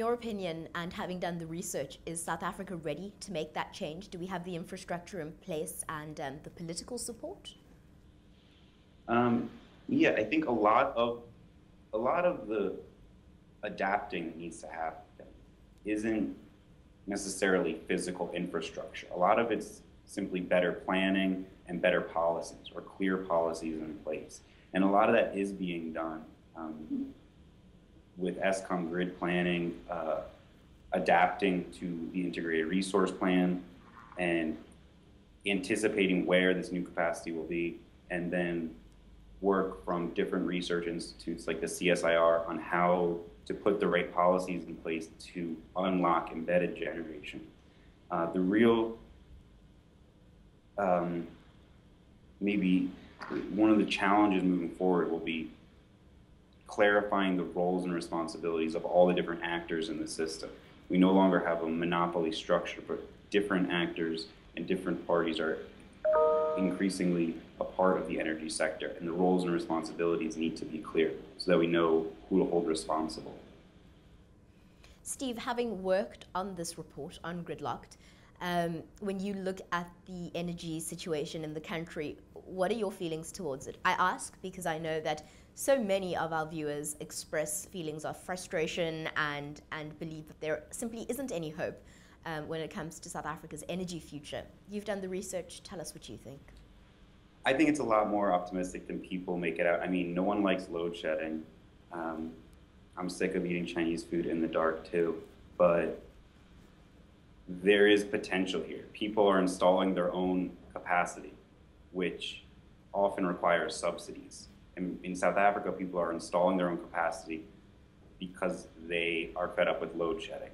your opinion, and having done the research, is South Africa ready to make that change? Do we have the infrastructure in place and the political support? Yeah, I think a lot of the adapting that needs to happen isn't necessarily physical infrastructure. A lot of it's simply better planning and better policies, or clear policies in place. And a lot of that is being done with Eskom grid planning, adapting to the integrated resource plan, and anticipating where this new capacity will be, and then work from different research institutes like the CSIR on how to put the right policies in place to unlock embedded generation. The real, maybe one of the challenges moving forward will be clarifying the roles and responsibilities of all the different actors in the system. We no longer have a monopoly structure, but different actors and different parties are increasingly a part of the energy sector, and the roles and responsibilities need to be clear so that we know who to hold responsible. Steve, having worked on this report on Gridlocked, when you look at the energy situation in the country, what are your feelings towards it? I ask because I know that so many of our viewers express feelings of frustration and believe that there simply isn't any hope when it comes to South Africa's energy future. You've done the research. Tell us what you think. I think it's a lot more optimistic than people make it out. I mean, no one likes load shedding. I'm sick of eating Chinese food in the dark too, but there is potential here. People are installing their own capacity, which often requires subsidies. In South Africa, people are installing their own capacity because they are fed up with load shedding.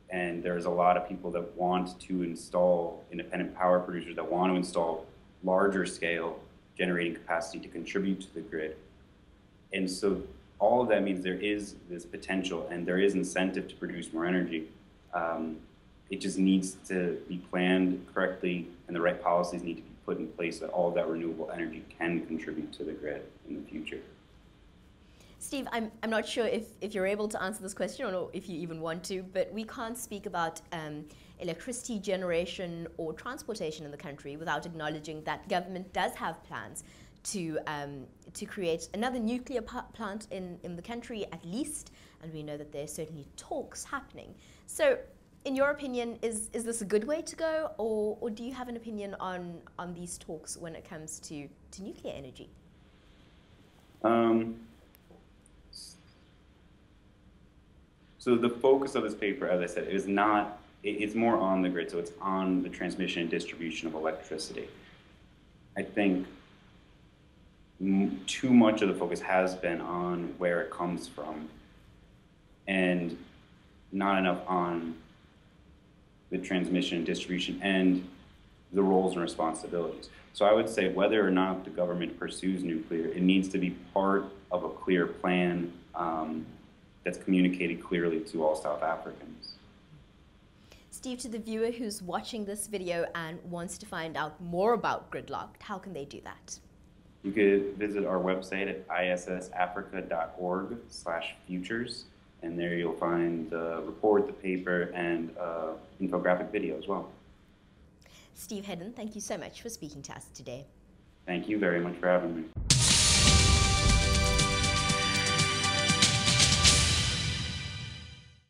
And there's a lot of people that want to install, independent power producers that want to install larger scale generating capacity to contribute to the grid. And so all of that means there is this potential and there is incentive to produce more energy. It just needs to be planned correctly, and the right policies need to be put in place so that all of that renewable energy can contribute to the grid in the future. Steve, I'm not sure if you're able to answer this question or if you even want to, but we can't speak about electricity generation or transportation in the country without acknowledging that government does have plans to create another nuclear plant in the country at least, and we know that there's certainly talks happening. So in your opinion, is this a good way to go, or do you have an opinion on these talks when it comes to nuclear energy? So the focus of this paper, as I said, is not, it's more on the grid, so it's on the transmission and distribution of electricity. I think too much of the focus has been on where it comes from and not enough on the transmission and distribution and the roles and responsibilities. So I would say whether or not the government pursues nuclear, it needs to be part of a clear plan that's communicated clearly to all South Africans. Steve, to the viewer who's watching this video and wants to find out more about Gridlocked, how can they do that? You could visit our website at issafrica.org/futures, and there you'll find the report, the paper, and infographic video as well. Steve Hedden, thank you so much for speaking to us today. Thank you very much for having me.